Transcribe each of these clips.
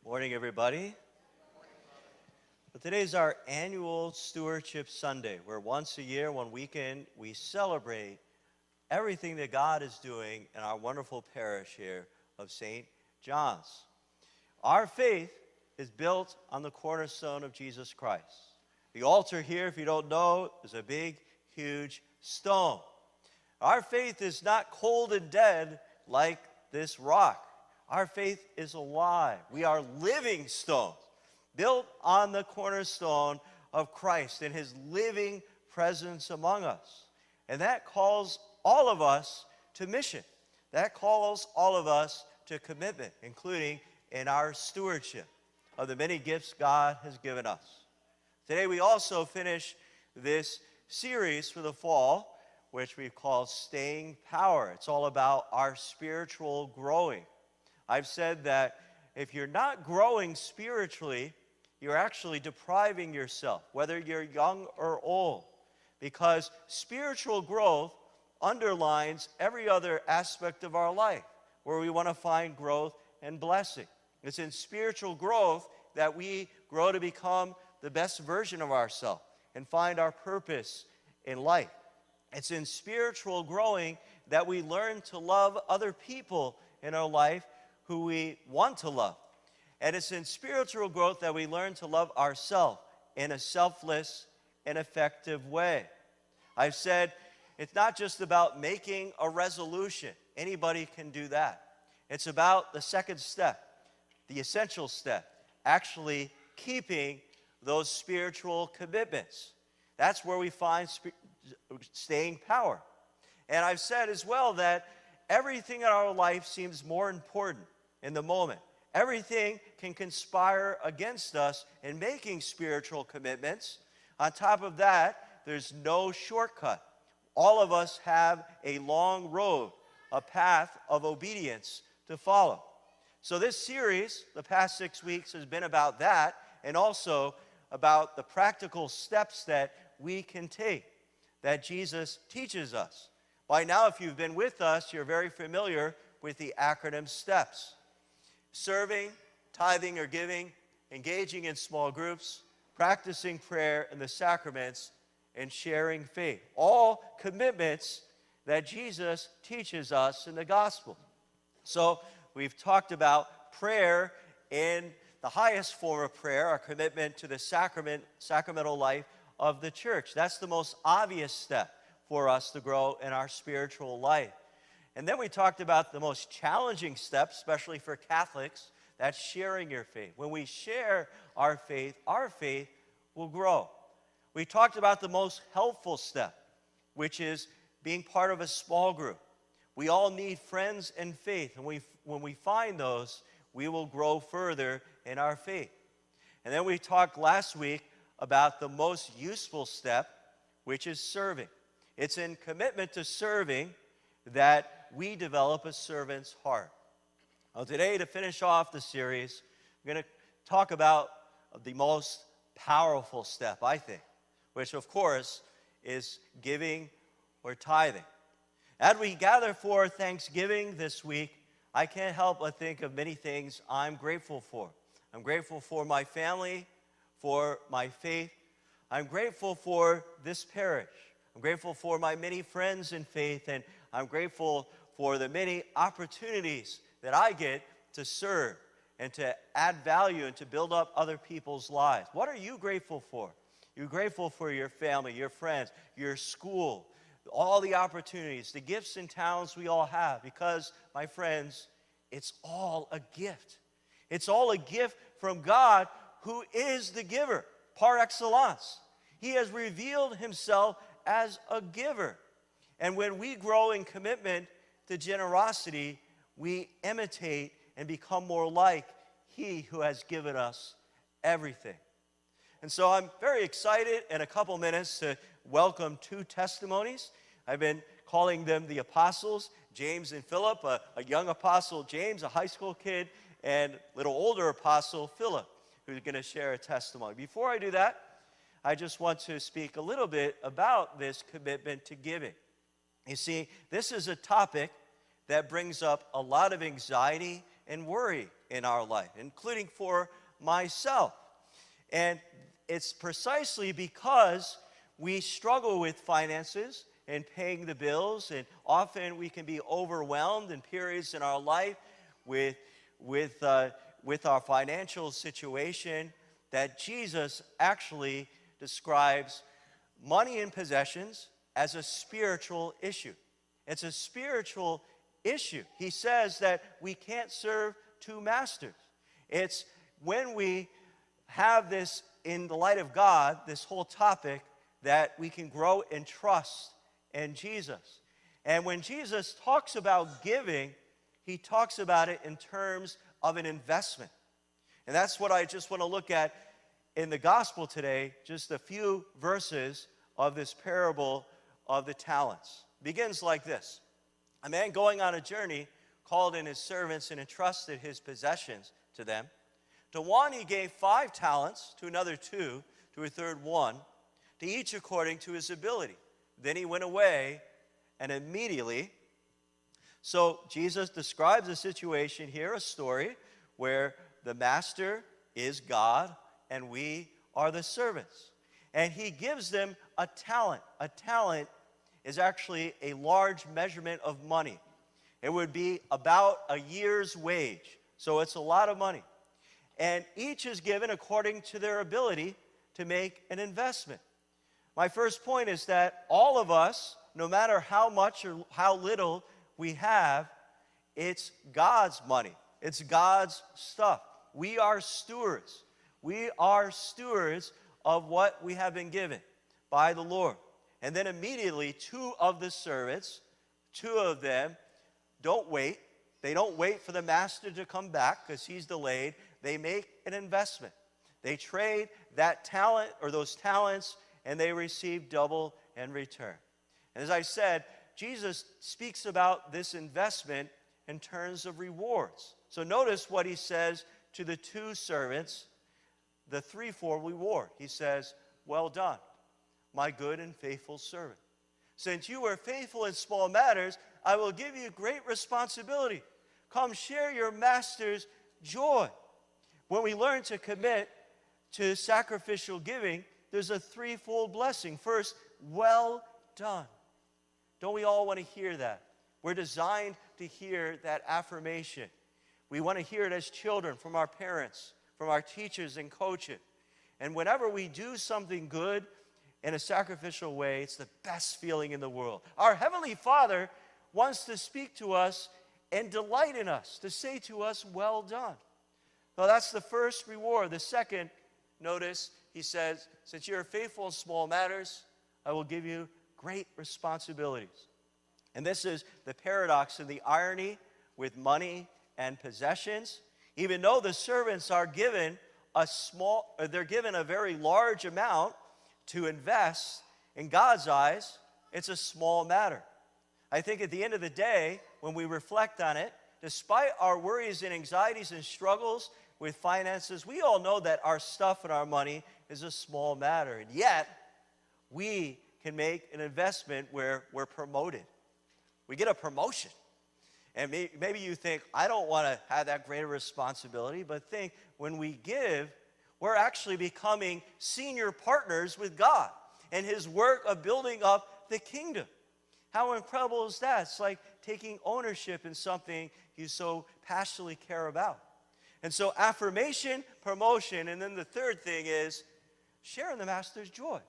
Morning, everybody. Well, today is our annual Stewardship Sunday, where once a year, one weekend, we celebrate everything that God is doing in our wonderful parish here of St. John's. Our faith is built on the cornerstone of Jesus Christ. The altar here, if you don't know, is a big, huge stone. Our faith is not cold and dead like this rock. Our faith is alive. We are living stones, built on the cornerstone of Christ and his living presence among us. And that calls all of us to mission. That calls all of us to commitment, including in our stewardship of the many gifts God has given us. Today we also finish this series for the fall, which we've called Staying Power. It's all about our spiritual growing. I've said that if you're not growing spiritually, you're actually depriving yourself, whether you're young or old, because spiritual growth underlines every other aspect of our life where we want to find growth and blessing. It's in spiritual growth that we grow to become the best version of ourselves and find our purpose in life. It's in spiritual growing that we learn to love other people in our life who we want to love. And it's in spiritual growth that we learn to love ourselves in a selfless and effective way. I've said it's not just about making a resolution. Anybody can do that. It's about the second step, the essential step, actually keeping those spiritual commitments. That's where we find staying power. And I've said as well that everything in our life seems more important in the moment. Everything can conspire against us in making spiritual commitments. On top of that, there's no shortcut. All of us have a long road, a path of obedience to follow. So this series, the past 6 weeks, has been about that, and also about the practical steps that we can take, that Jesus teaches us. By now, if you've been with us, you're very familiar with the acronym STEPS. Serving, tithing or giving, engaging in small groups, practicing prayer and the sacraments, and sharing faith. All commitments that Jesus teaches us in the gospel. So we've talked about prayer in the highest form of prayer, our commitment to the sacramental life of the church. That's the most obvious step for us to grow in our spiritual life. And then we talked about the most challenging step, especially for Catholics, that's sharing your faith. When we share our faith will grow. We talked about the most helpful step, which is being part of a small group. We all need friends in faith, and when we find those, we will grow further in our faith. And then we talked last week about the most useful step, which is serving. It's in commitment to serving that we develop a servant's heart. Well, today, to finish off the series, we're going to talk about the most powerful step, I think, which, of course, is giving or tithing. As we gather for Thanksgiving this week, I can't help but think of many things I'm grateful for. I'm grateful for my family, for my faith. I'm grateful for this parish. I'm grateful for my many friends in faith, and I'm grateful for the many opportunities that I get to serve and to add value and to build up other people's lives. What are you grateful for? You're grateful for your family, your friends, your school, all the opportunities, the gifts and talents we all have, because, my friends, it's all a gift. It's all a gift from God, who is the giver, par excellence. He has revealed himself as a giver. And when we grow in commitment to generosity, we imitate and become more like he who has given us everything. And so I'm very excited in a couple minutes to welcome two testimonies. I've been calling them the apostles, James and Philip, a young apostle, James, a high school kid, and a little older apostle, Philip, who's going to share a testimony. Before I do that, I just want to speak a little bit about this commitment to giving. You see, this is a topic that brings up a lot of anxiety and worry in our life, including for myself. And it's precisely because we struggle with finances and paying the bills, and often we can be overwhelmed in periods in our life with our financial situation, that Jesus actually describes money and possessions as a spiritual issue. It's a spiritual issue. He says that we can't serve two masters. It's when we have this in the light of God, this whole topic, that we can grow in trust in Jesus. And when Jesus talks about giving, he talks about it in terms of an investment. And that's what I just want to look at in the gospel today, just a few verses of this parable of the talents. It begins like this. A man going on a journey called in his servants and entrusted his possessions to them. To one he gave 5 talents, to another 2, to a third 1, to each according to his ability. Then he went away, and immediately. So Jesus describes a situation here, a story, where the master is God and we are the servants. And he gives them a talent. A talent is actually a large measurement of money. It would be about a year's wage. So it's a lot of money. And each is given according to their ability to make an investment. My first point is that all of us, no matter how much or how little we have, it's God's money. It's God's stuff. We are stewards. We are stewards of what we have been given by the Lord. And then immediately 2 of the servants, 2 of them, don't wait. They don't wait for the master to come back because he's delayed. They make an investment. They trade that talent or those talents, and they receive double in return. And as I said, Jesus speaks about this investment in terms of rewards. So notice what he says to the 2 servants, the threefold reward. He says, "Well done, my good and faithful servant. Since you were faithful in small matters, I will give you great responsibility. Come share your master's joy." When we learn to commit to sacrificial giving, there's a threefold blessing. First, well done. Don't we all want to hear that? We're designed to hear that affirmation. We want to hear it as children from our parents, from our teachers and coaches. And whenever we do something good in a sacrificial way, it's the best feeling in the world. Our Heavenly Father wants to speak to us and delight in us, to say to us, "Well done." Well, that's the first reward. The second, notice, he says, "Since you are faithful in small matters, I will give you great responsibilities." And this is the paradox and the irony with money and possessions. Even though the servants are given they're given a very large amount to invest, in God's eyes, it's a small matter. I think at the end of the day, when we reflect on it, despite our worries and anxieties and struggles with finances, we all know that our stuff and our money is a small matter. And yet, we can make an investment where we're promoted. We get a promotion. And maybe you think, I don't want to have that greater responsibility, but think, when we give, we're actually becoming senior partners with God and his work of building up the kingdom. How incredible is that? It's like taking ownership in something you so passionately care about. And so affirmation, promotion, and then the third thing is sharing the master's joy.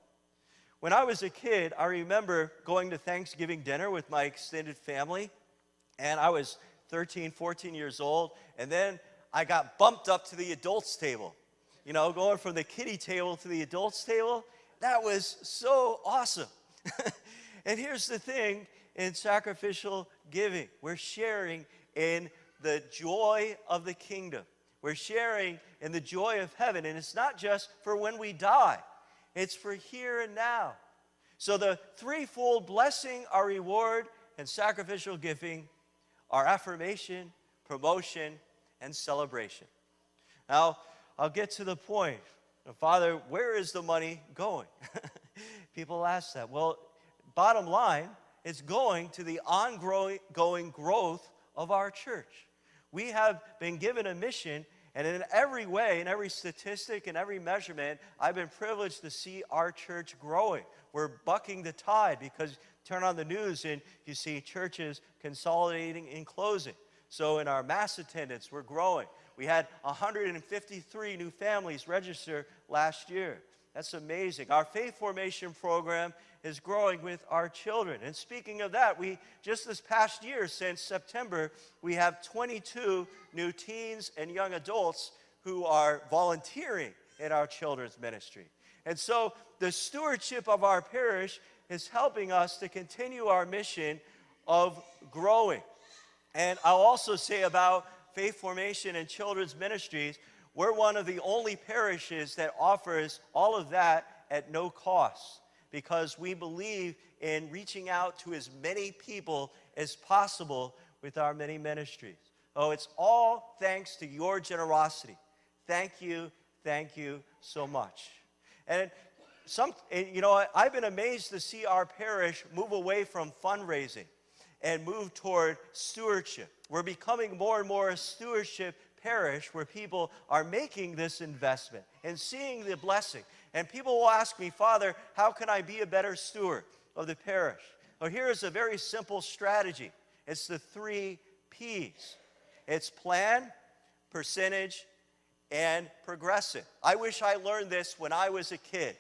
When I was a kid, I remember going to Thanksgiving dinner with my extended family, and I was 13, 14 years old, and then I got bumped up to the adults table. You know, going from the kiddie table to the adults table, that was so awesome. And here's the thing, in sacrificial giving, we're sharing in the joy of the kingdom. We're sharing in the joy of heaven, and it's not just for when we die. It's for here and now. So the threefold blessing, our reward, and sacrificial giving are affirmation, promotion, and celebration. Now, I'll get to the point. Father, where is the money going? People ask that. Well, bottom line, it's going to the ongoing growth of our church. We have been given a mission, and in every way, in every statistic, in every measurement, I've been privileged to see our church growing. We're bucking the tide because turn on the news and you see churches consolidating and closing. So in our mass attendance, we're growing. We had 153 new families register last year. That's amazing. Our faith formation program is growing with our children. And speaking of that, we just this past year, since September, we have 22 new teens and young adults who are volunteering in our children's ministry. And so the stewardship of our parish is helping us to continue our mission of growing. And I'll also say about faith formation and children's ministries, we're one of the only parishes that offers all of that at no cost, because we believe in reaching out to as many people as possible with our many ministries. Oh, it's all thanks to your generosity. Thank you so much. And I've been amazed to see our parish move away from fundraising and move toward stewardship. We're becoming more and more a stewardship parish where people are making this investment and seeing the blessing. And people will ask me, Father, how can I be a better steward of the parish? Well, here's a very simple strategy. It's the 3 P's. It's plan, percentage, and progressive. I wish I learned this when I was a kid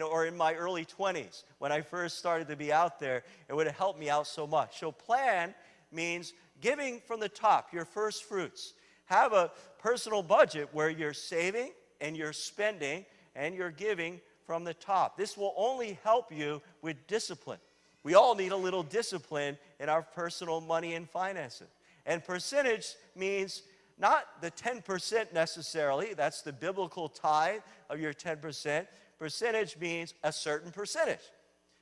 or in my early 20s when I first started to be out there. It would have helped me out so much. So plan means giving from the top, your first fruits. Have a personal budget where you're saving and you're spending and you're giving from the top. This will only help you with discipline. We all need a little discipline in our personal money and finances. And percentage means not the 10% necessarily. That's the biblical tithe of your 10%. Percentage means a certain percentage.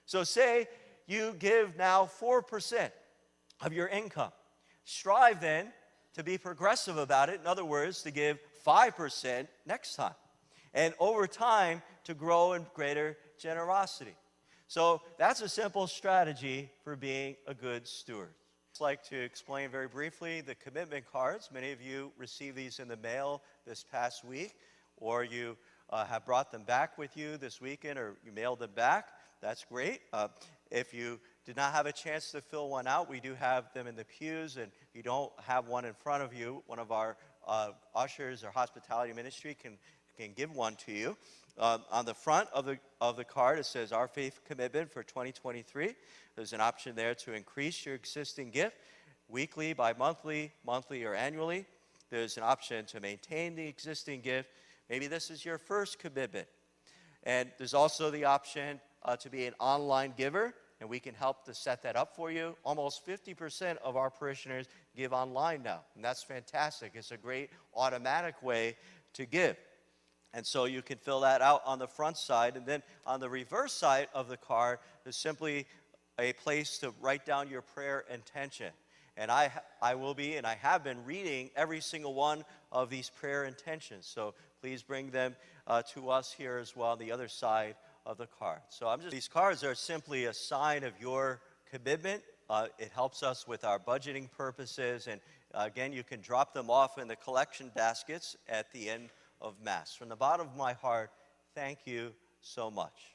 So say you give now 4% of your income. Strive then to be progressive about it. In other words, to give 5% next time. And over time, to grow in greater generosity. So that's a simple strategy for being a good steward. I'd like to explain very briefly the commitment cards. Many of you received these in the mail this past week, or you have brought them back with you this weekend, or you mailed them back. That's great. If you did not have a chance to fill one out, we do have them in the pews, and if you don't have one in front of you, one of our ushers or hospitality ministry can give one to you. On the front of the card, it says Our Faith Commitment for 2023. There's an option there to increase your existing gift weekly, bi-monthly, monthly, or annually. There's an option to maintain the existing gift. Maybe this is your first commitment. And there's also the option to be an online giver, and we can help to set that up for you. Almost 50% of our parishioners give online now, and that's fantastic. It's a great automatic way to give. And so you can fill that out on the front side. And then on the reverse side of the card, there's simply a place to write down your prayer intention. And I will be, and I have been reading every single one of these prayer intentions. So please bring them to us here as well on the other side of the card. So these cards are simply a sign of your commitment. It helps us with our budgeting purposes. And again, you can drop them off in the collection baskets at the end of Mass. From the bottom of my heart, thank you so much.